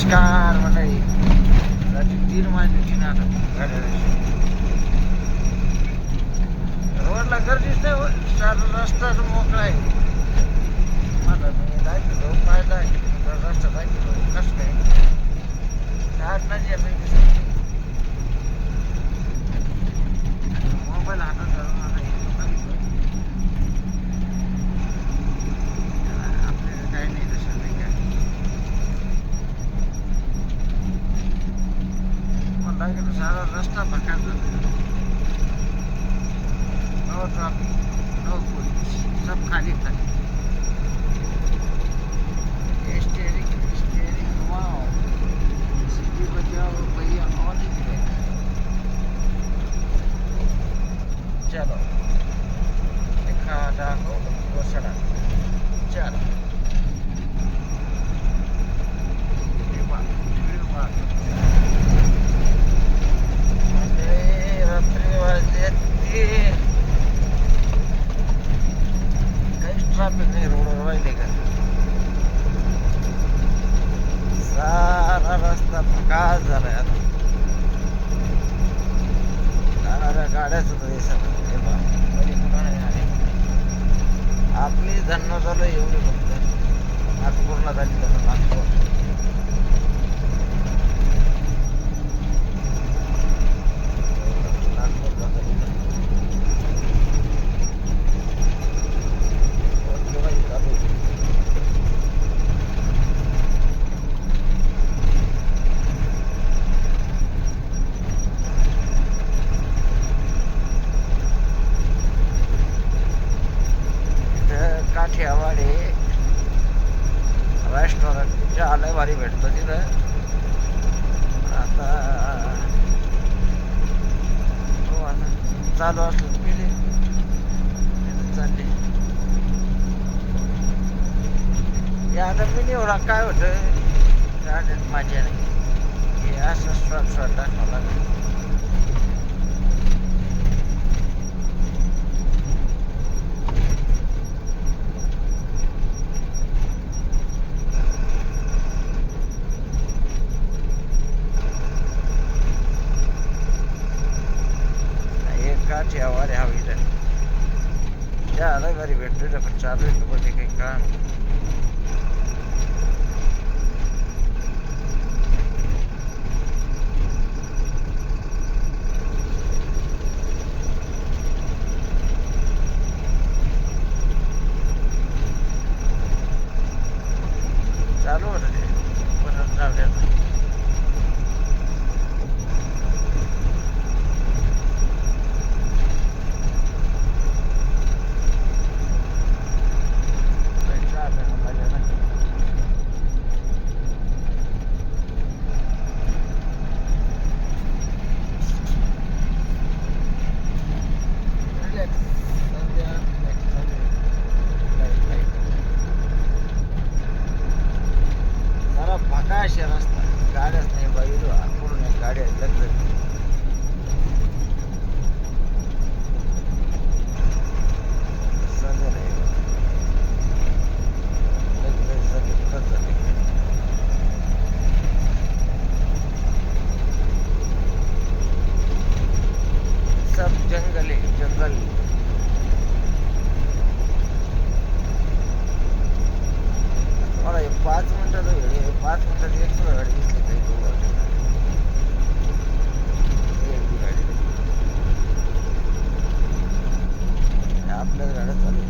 नमस्कार मंडळी. रात्री 3 वाजले ना आता गाड्या रोडला गर्दीच नाही हो. रस्ता मोकळा आहे. मला मी दाखवतो पाहिला रस्ता दाखवतो कसं काय आठ नाही मोबाईल हातात धरून आता आपल्याला काही नाही तसं नाही काय मला दाखवतो सारा रस्ता भकास झाला. नो ट्रॅफिक, नो पुलिस, सब खाली खाली. स्टेरिंग घुमाओ, सीटी बचाओ भैया और दिखे. चलो दिखा डाको वो सड़क. चलो रात्री वाजले 3. काहीच ट्रॅफिक नाही रोडवर राहिले का. सारा रस्ता भकास झालाय आता. जाणाऱ्या गाड्याच आपली धन्न झालं एवढे फक्त नागपूरला झाली तर नागपूर. काठियावाडी रेस्टॉरंट लय भारी भेटतं तिथं. आता चालू असलं पिले चालले. आता मी एवढा काय होतं गाड्यात माझ्या नाही हे असं शॉर्ट टाकावं लागेल. काठियावाडी हवी तर त्याला घरी भेटतो पण चालू आहे मध्ये काही काम. चालू होतं ते पण जाऊ अशा रस्ता गाड्याच नाही बाईलो पूर्ण गाड्या लगेच सगळं आहे लगेच सगळं सब जंगल आहे जंगल. मला 5 मिनिटाचा वेळ आहे. 5 मिनिटात एक गाडी दिसली काही गाडी आपल्याच गाड्या चालू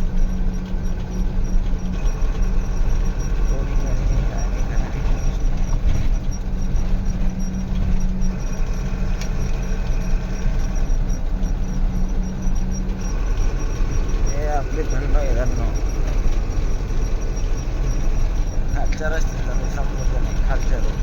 हे आपले धंड आहे धंड. खालच्या रस्त्यात झालं समजत नाही खालच्या रोड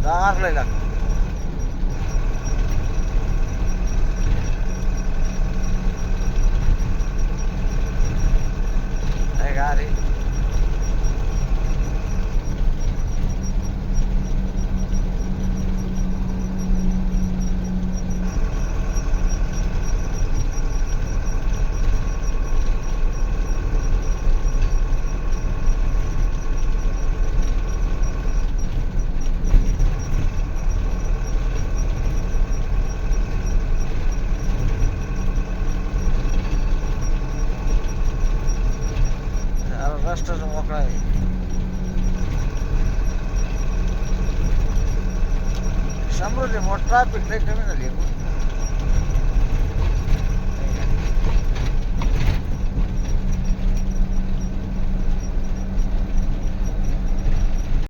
गारलंय लागतं काय गार आहे रस्ताच मोकळा आहे समृद्धी मोठा ट्रॅफिक लई कमी झाली